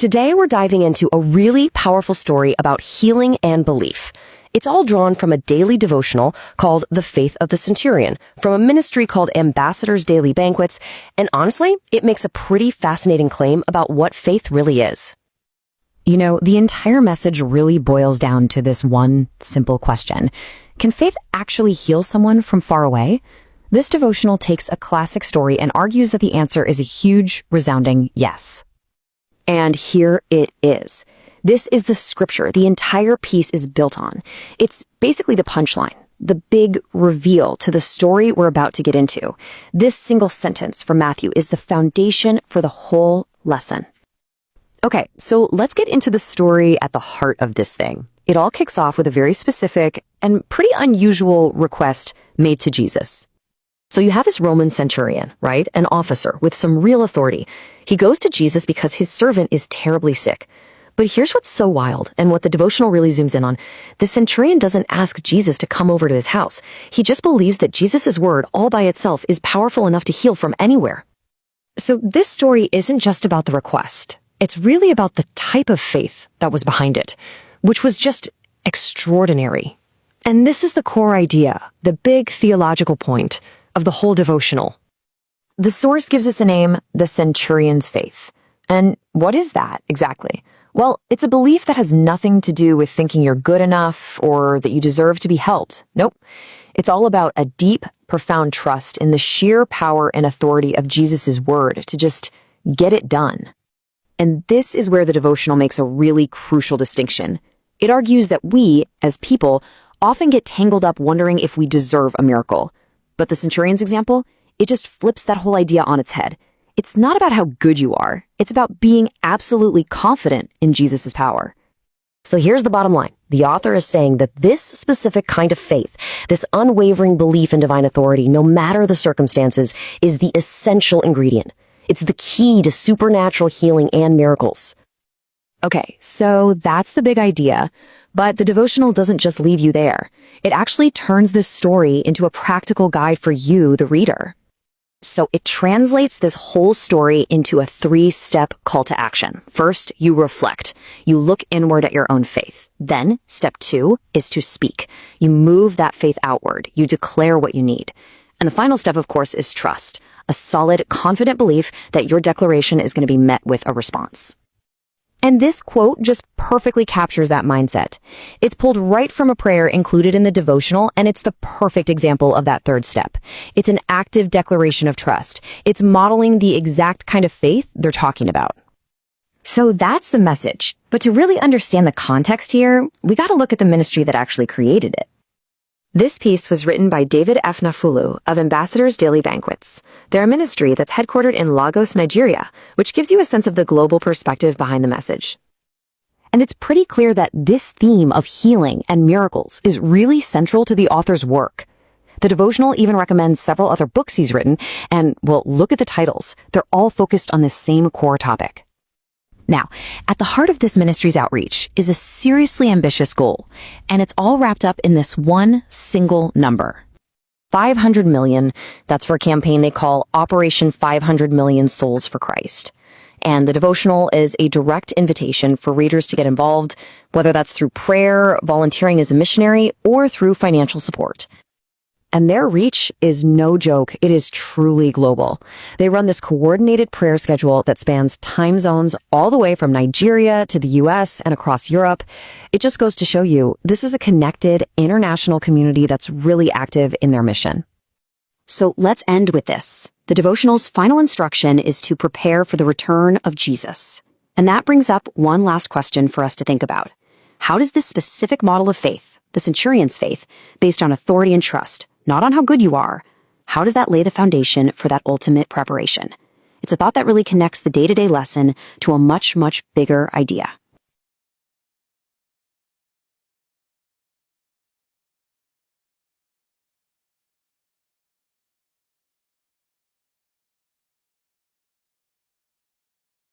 Today we're diving into a really powerful story about healing and belief. It's all drawn from a daily devotional called The Faith of the Centurion, from a ministry called Ambassadors Daily Banquets, and honestly, it makes a pretty fascinating claim about what faith really is. You know, the entire message really boils down to this one simple question. Can faith actually heal someone from far away? This devotional takes a classic story and argues that the answer is a huge, resounding yes. And here it is. This is the scripture the entire piece is built on. It's basically the punchline, the big reveal to the story we're about to get into. This single sentence from Matthew is the foundation for the whole lesson. Okay, so let's get into the story at the heart of this thing. It all kicks off with a very specific and pretty unusual request made to Jesus. So you have this Roman centurion, right? An officer with some real authority. He goes to Jesus because his servant is terribly sick. But here's what's so wild, and what the devotional really zooms in on. The centurion doesn't ask Jesus to come over to his house. He just believes that Jesus' word all by itself is powerful enough to heal from anywhere. So this story isn't just about the request. It's really about the type of faith that was behind it, which was just extraordinary. And this is the core idea, the big theological point of the whole devotional. The source gives us a name, the centurion's faith. And what is that exactly? Well, it's a belief that has nothing to do with thinking you're good enough or that you deserve to be helped. Nope. It's all about a deep, profound trust in the sheer power and authority of Jesus' word to just get it done. And this is where the devotional makes a really crucial distinction. It argues that we, as people, often get tangled up wondering if we deserve a miracle. But the centurion's example, it just flips that whole idea on its head. It's not about how good you are. It's about being absolutely confident in Jesus' power. So here's the bottom line. The author is saying that this specific kind of faith, this unwavering belief in divine authority, no matter the circumstances, is the essential ingredient. It's the key to supernatural healing and miracles. Okay, so that's the big idea. But the devotional doesn't just leave you there. It actually turns this story into a practical guide for you, the reader. So it translates this whole story into a 3-step call to action. First, you reflect. You look inward at your own faith. Then, step 2 is to speak. You move that faith outward. You declare what you need. And the final step, of course, is trust. A solid, confident belief that your declaration is going to be met with a response. And this quote just perfectly captures that mindset. It's pulled right from a prayer included in the devotional, and it's the perfect example of that 3rd step. It's an active declaration of trust. It's modeling the exact kind of faith they're talking about. So that's the message. But to really understand the context here, we got to look at the ministry that actually created it. This piece was written by David F. Nafulu of Ambassadors Daily Banquets. They're a ministry that's headquartered in Lagos, Nigeria, which gives you a sense of the global perspective behind the message. And it's pretty clear that this theme of healing and miracles is really central to the author's work. The devotional even recommends several other books he's written, and, well, look at the titles. They're all focused on this same core topic. Now, at the heart of this ministry's outreach is a seriously ambitious goal, and it's all wrapped up in this one single number. 500 million, that's for a campaign they call Operation 500 Million Souls for Christ. And the devotional is a direct invitation for readers to get involved, whether that's through prayer, volunteering as a missionary, or through financial support. And their reach is no joke. It is truly global. They run this coordinated prayer schedule that spans time zones all the way from Nigeria to the US and across Europe. It just goes to show you, this is a connected international community that's really active in their mission. So let's end with this. The devotional's final instruction is to prepare for the return of Jesus. And that brings up one last question for us to think about. How does this specific model of faith, the centurion's faith, based on authority and trust, not on how good you are, how does that lay the foundation for that ultimate preparation? It's a thought that really connects the day-to-day lesson to a much, much bigger idea.